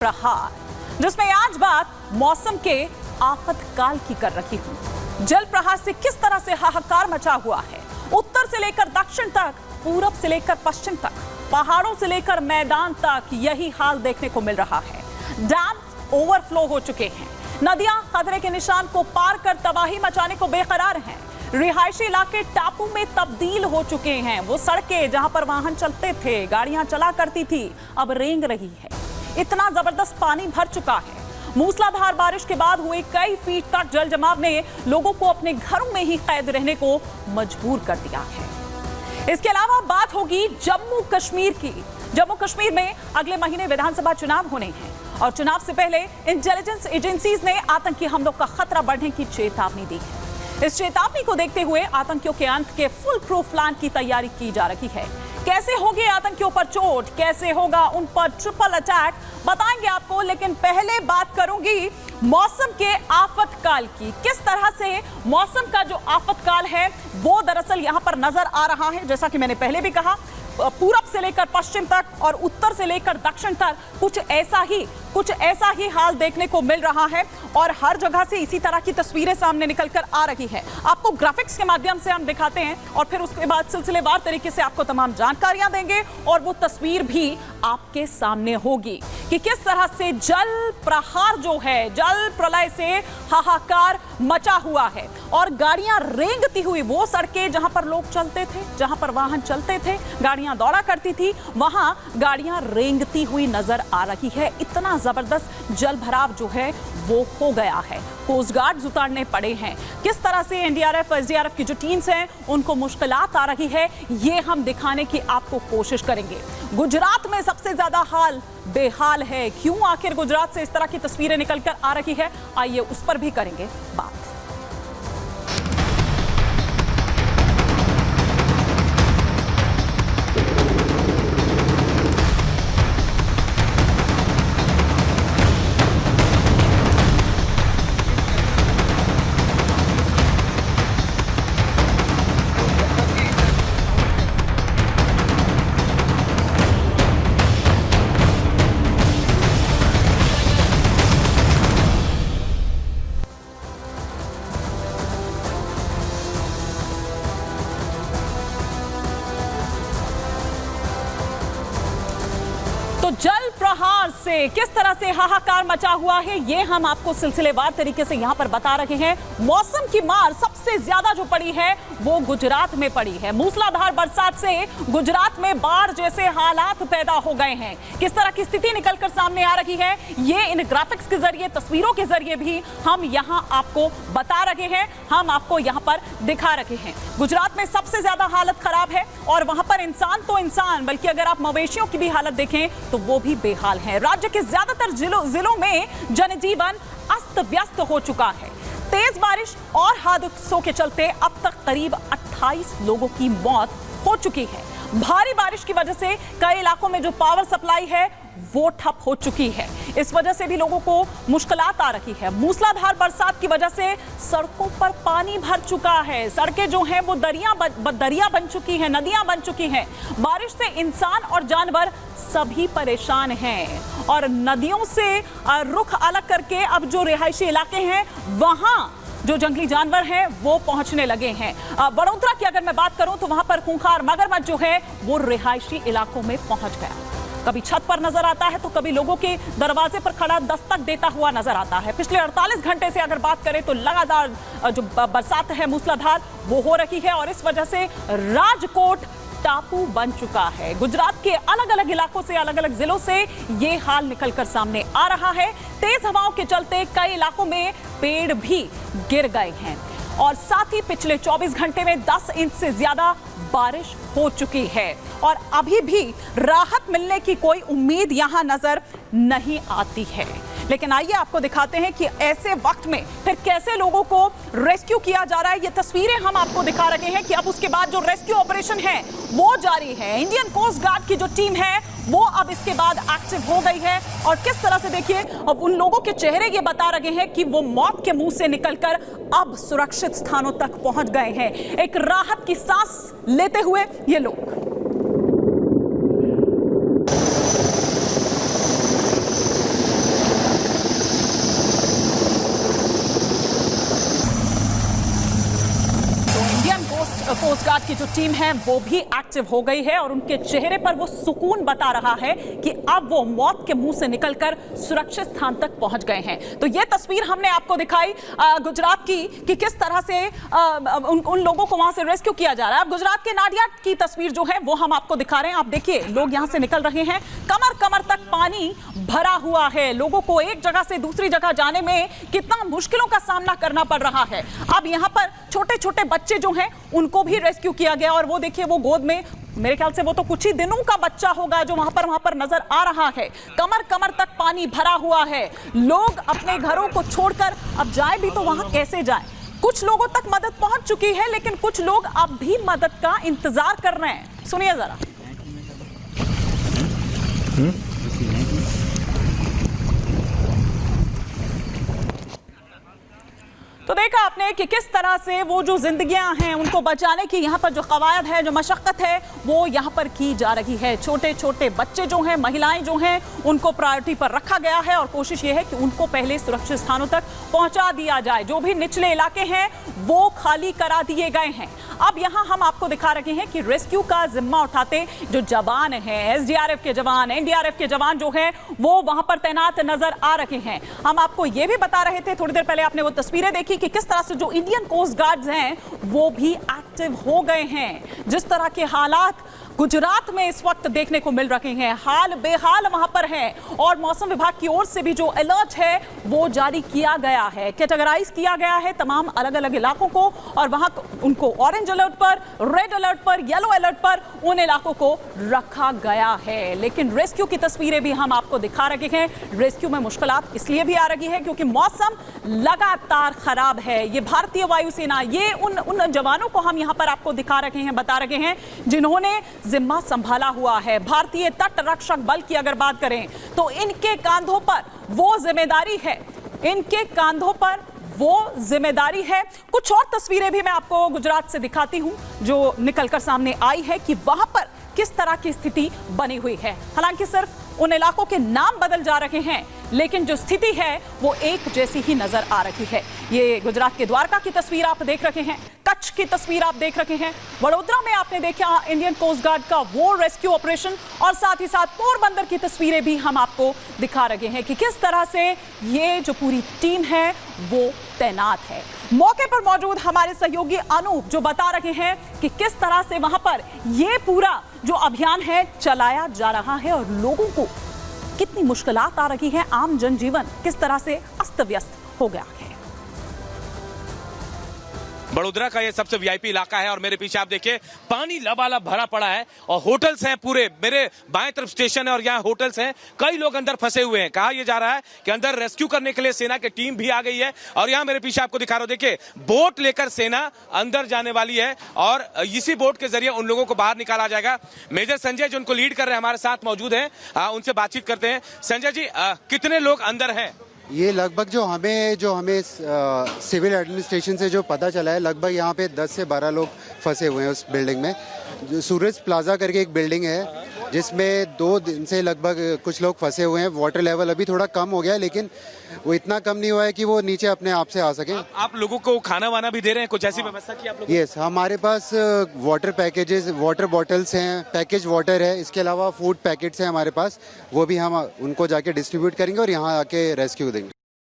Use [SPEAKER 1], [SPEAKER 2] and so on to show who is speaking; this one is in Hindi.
[SPEAKER 1] प्रहार, जिसमें आज बात मौसम के आफतकाल की कर रही हूं। जल प्रहार से किस तरह से हाहाकार मचा हुआ है। उत्तर से लेकर दक्षिण तक, पूरब से लेकर पश्चिम तक, पहाड़ों से लेकर मैदान तक यही हाल देखने को मिल रहा है। डैम ओवरफ्लो हो चुके हैं, नदियां खतरे के निशान को पार कर तबाही मचाने को बेकरार हैं। रिहायशी इलाके टापू में तब्दील हो चुके हैं। वो सड़कें जहां पर वाहन चलते थे, गाड़ियां चला करती थी, अब रेंग रही है। इतना जबरदस्त पानी भर चुका है। मूसलाधार बारिश के बाद हुए कई फीट तक जल जमाव ने लोगों को अपने घरों में ही कैद रहने को मजबूर कर दिया है। इसके अलावा बात होगी जम्मू कश्मीर की। जम्मू कश्मीर में अगले महीने विधानसभा चुनाव होने हैं और चुनाव से पहले इंटेलिजेंस एजेंसीज ने आतंकी हमलों का खतरा बढ़ने की चेतावनी दी है। इस चेतावनी को देखते हुए आतंकियों के अंत के फुल प्रूफ प्लान की तैयारी की जा रही है। कैसे होगी आतंकियों पर चोट, कैसे होगा उन पर ट्रिपल अटैक, बताएंगे आपको। लेकिन पहले बात करूंगी मौसम के आफतकाल की। किस तरह से मौसम का जो आफतकाल है वो दरअसल यहां पर नजर आ रहा है। जैसा कि मैंने पहले भी कहा, पूरब से लेकर पश्चिम तक और उत्तर से लेकर दक्षिण तक कुछ ऐसा ही हाल देखने को मिल रहा है और हर जगह से इसी तरह की तस्वीरें सामने निकलकर आ रही है। आपको ग्राफिक्स के माध्यम से हम दिखाते हैं और फिर उसके बाद सिलसिलेवार तरीके से आपको तमाम जानकारियां देंगे और वो तस्वीर भी आपके सामने होगी कि किस तरह से जल प्रहार जो है, जल प्रलय से हाहाकार मचा हुआ है और गाड़ियां रेंगती हुई, वो सड़कें जहां पर लोग चलते थे, जहां पर वाहन चलते थे, गाड़ियां दौड़ा करती थी, वहां गाड़ियां रेंगती हुई नजर आ रही है। इतना जबरदस्त जल भराव जो है वो हो गया है। कोस्ट गार्ड उतारने पड़े हैं। किस तरह से एनडीआरएफ, एसडीआरएफ की जो टीम्स हैं उनको मुश्किलात आ रही है, ये हम दिखाने की आपको कोशिश करेंगे। गुजरात में सबसे ज्यादा हाल बेहाल है। क्यों आखिर गुजरात से इस तरह की तस्वीरें निकलकर आ रही है, आइए उस पर भी करेंगे बात। जल प्रहार से किस तरह से हाहाकार मचा हुआ है ये हम आपको सिलसिलेवार तरीके से यहां पर बता रहे हैं। मौसम की मार सबसे ज्यादा जो पड़ी है वो गुजरात में पड़ी है। मूसलाधार बरसात से गुजरात में बाढ़ जैसे हालात पैदा हो गए हैं। किस तरह की स्थिति निकलकर सामने आ रही है ये इन ग्राफिक्स के जरिए, तस्वीरों के जरिए भी हम यहां आपको बता रहे हैं, हम आपको यहां पर दिखा रहे हैं। गुजरात में सबसे ज्यादा हालत खराब है और वहां पर इंसान तो इंसान, बल्कि अगर आप मवेशियों की भी हालत देखें तो वो भी बेहाल है। राज्य के ज्यादातर जिलों में जनजीवन अस्त व्यस्त हो चुका है। तेज बारिश और हादसों के चलते अब तक करीब 28 लोगों की मौत हो चुकी है। भारी बारिश की वजह से कई इलाकों में जो पावर सप्लाई है वो ठप हो चुकी है। इस वजह से भी लोगों को मुश्किलात आ रही है। मूसलाधार बरसात की वजह से सड़कों पर पानी भर चुका है। सड़कें जो हैं वो दरिया बन चुकी हैं, नदियां बन चुकी हैं। बारिश से इंसान और जानवर सभी परेशान हैं और नदियों से रुख अलग करके अब जो रिहायशी इलाके हैं वहां जो जंगली जानवर हैं वो पहुंचने लगे हैं। वडोदरा की अगर मैं बात करूं तो वहां पर खूंखार मगरमच्छ जो है वो रिहायशी इलाकों में पहुंच गया। कभी छत पर नजर आता है तो कभी लोगों के दरवाजे पर खड़ा दस्तक देता हुआ नजर आता है। पिछले 48 घंटे से अगर बात करें तो लगातार जो बरसात है मूसलाधार वो हो रही है और इस वजह से राजकोट टापू बन चुका है। गुजरात के अलग अलग इलाकों से, अलग अलग जिलों से ये हाल निकलकर सामने आ रहा है। तेज हवाओं के चलते कई इलाकों में पेड़ भी गिर गए हैं और साथ ही पिछले 24 घंटे में 10 इंच से ज्यादा बारिश हो चुकी है और अभी भी राहत मिलने की कोई उम्मीद यहां नजर नहीं आती है। लेकिन आइए आपको दिखाते हैं कि ऐसे वक्त में फिर कैसे लोगों को रेस्क्यू किया जा रहा है। ये तस्वीरें हम आपको दिखा रहे हैं कि अब उसके बाद जो रेस्क्यू ऑपरेशन है वो जारी है। इंडियन कोस्ट गार्ड की जो टीम है वो अब इसके बाद एक्टिव हो गई है और किस तरह से देखिए अब उन लोगों के चेहरे ये बता रहे हैं कि वो मौत के मुंह से निकलकर अब सुरक्षित स्थानों तक पहुंच गए हैं। एक राहत की सांस लेते हुए ये लोग। की जो टीम है वो भी एक्टिव हो गई है और उनके चेहरे पर वो सुकून बता रहा है कि अब वो मौत के मुंह से निकलकर सुरक्षित स्थान तक पहुंच गए हैं। तो ये तस्वीर हमने आपको दिखाई गुजरात की कि किस तरह से उन लोगों को वहां से रेस्क्यू किया जा रहा है। अब गुजरात के नाडिया की तस्वीर जो है वो हम आपको दिखा रहे हैं। आप देखिए, लोग यहां से निकल रहे हैं, कमर कमर तक पानी भरा हुआ है। लोगों को एक जगह से दूसरी जगह जाने में कितना मुश्किलों का सामना करना पड़ रहा है। अब यहां पर छोटे छोटे बच्चे जो हैं उनको भी रेस्क्यू किया गया और वो देखिए, वो गोद में, मेरे ख्याल से वो तो कुछ ही दिनों का बच्चा होगा जो वहां पर नजर आ रहा है। कमर कमर तक पानी भरा हुआ है। लोग अपने घरों को छोड़कर अब जाए भी तो वहां कैसे जाए। कुछ लोगों तक मदद पहुंच चुकी है लेकिन कुछ लोग अब भी मदद का इंतजार कर रहे हैं। सुनिए जरा। तो देखा आपने कि किस तरह से वो जो जिंदगियां हैं उनको बचाने की यहाँ पर जो कवायद है, जो मशक्कत है, वो यहाँ पर की जा रही है। छोटे छोटे बच्चे जो हैं, महिलाएं जो हैं, उनको प्रायोरिटी पर रखा गया है और कोशिश ये है कि उनको पहले सुरक्षित स्थानों तक पहुंचा दिया जाए। जो भी निचले इलाके हैं वो खाली करा दिए गए हैं। अब यहाँ हम आपको दिखा रहे हैं कि रेस्क्यू का जिम्मा उठाते जो जवान हैं, एसडीआरएफ के जवान, एनडीआरएफ के जवान जो हैं वो वहां पर तैनात नजर आ रहे हैं। हम आपको ये भी बता रहे थे, थोड़ी देर पहले आपने वो तस्वीरें देखी कि किस तरह से जो इंडियन कोस्ट गार्ड्स हैं वो भी एक्टिव हो गए हैं। जिस तरह के हालात गुजरात में इस वक्त देखने को मिल रहे हैं, हाल बेहाल वहां पर है और मौसम विभाग की ओर से भी जो अलर्ट है वो जारी किया गया है, कैटेगराइज किया गया है तमाम अलग अलग इलाकों को और वहां उनको ऑरेंज अलर्ट पर, रेड अलर्ट पर, येलो अलर्ट पर उन इलाकों को रखा गया है। लेकिन रेस्क्यू की तस्वीरें भी हम आपको दिखा रहे हैं। रेस्क्यू में मुश्किलात इसलिए भी आ रही है क्योंकि मौसम लगातार खराब है। ये भारतीय वायुसेना, ये उन जवानों को हम यहां पर आपको दिखा रहे हैं, बता रहे हैं जिन्होंने जिम्मा संभाला हुआ है। भारतीय तट रक्षक बल की अगर बात करें तो इनके कांधों पर वो जिम्मेदारी है, इनके कांधों पर वो जिम्मेदारी है। कुछ और तस्वीरें भी मैं आपको गुजरात से दिखाती हूं जो निकलकर सामने आई है कि वहां पर किस तरह की स्थिति बनी हुई है। हालांकि सिर्फ उन इलाकों के नाम बदल जा रहे हैं लेकिन जो स्थिति है वो एक जैसी ही नजर आ रही है। ये गुजरात के द्वारका की तस्वीर आप देख रहे हैं, कच्छ की तस्वीर आप देख रहे हैं, वडोदरा में आपने देखा इंडियन कोस्ट गार्ड का वो रेस्क्यू ऑपरेशन और साथ ही साथ पोरबंदर की तस्वीरें भी हम आपको दिखा रहे हैं कि किस तरह से ये जो पूरी टीम है वो तैनात है। मौके पर मौजूद हमारे सहयोगी अनूप जो बता रहे हैं कि किस तरह से वहां पर ये पूरा जो अभियान है चलाया जा रहा है और लोगों को कितनी मुश्किलात आ रही है, आम जनजीवन किस तरह से अस्त व्यस्त हो गया है।
[SPEAKER 2] बड़ोदरा का ये सबसे वीआईपी इलाका है और मेरे पीछे आप देखिए पानी लबालब भरा पड़ा है और होटल्स हैं पूरे। मेरे बाएं तरफ स्टेशन है और यहाँ होटल्स हैं, कई लोग अंदर फंसे हुए हैं। कहा यह जा रहा है कि अंदर रेस्क्यू करने के लिए सेना की टीम भी आ गई है और यहाँ मेरे पीछे आपको दिखा रहा हूं, देखिए बोट लेकर सेना अंदर जाने वाली है और इसी बोट के जरिए उन लोगों को बाहर निकाला जाएगा। मेजर संजय जो उनको लीड कर रहे हैं हमारे साथ मौजूद हैं, उनसे बातचीत करते हैं। संजय जी, कितने लोग अंदर हैं?
[SPEAKER 3] ये लगभग जो हमें सिविल एडमिनिस्ट्रेशन से जो पता चला है, लगभग यहाँ पे 10 से 12 लोग फंसे हुए हैं उस बिल्डिंग में। जो सूरज प्लाजा करके एक बिल्डिंग है जिसमें 2 दिन से लगभग कुछ लोग फंसे हुए हैं। वाटर लेवल अभी थोड़ा कम हो गया है लेकिन वो इतना कम नहीं हुआ है कि वो नीचे अपने आप से आ सके।
[SPEAKER 2] आप लोगों को खाना वाना भी दे रहे हैं, कुछ ऐसी व्यवस्था की आप लोग?
[SPEAKER 3] यस, हमारे पास वाटर पैकेजेस, वाटर बॉटल्स हैं, पैकेज वाटर है, इसके अलावा फूड पैकेट्स हैं हमारे पास, वो भी हम उनको जाके डिस्ट्रीब्यूट करेंगे और यहाँ आके रेस्क्यू देंगे।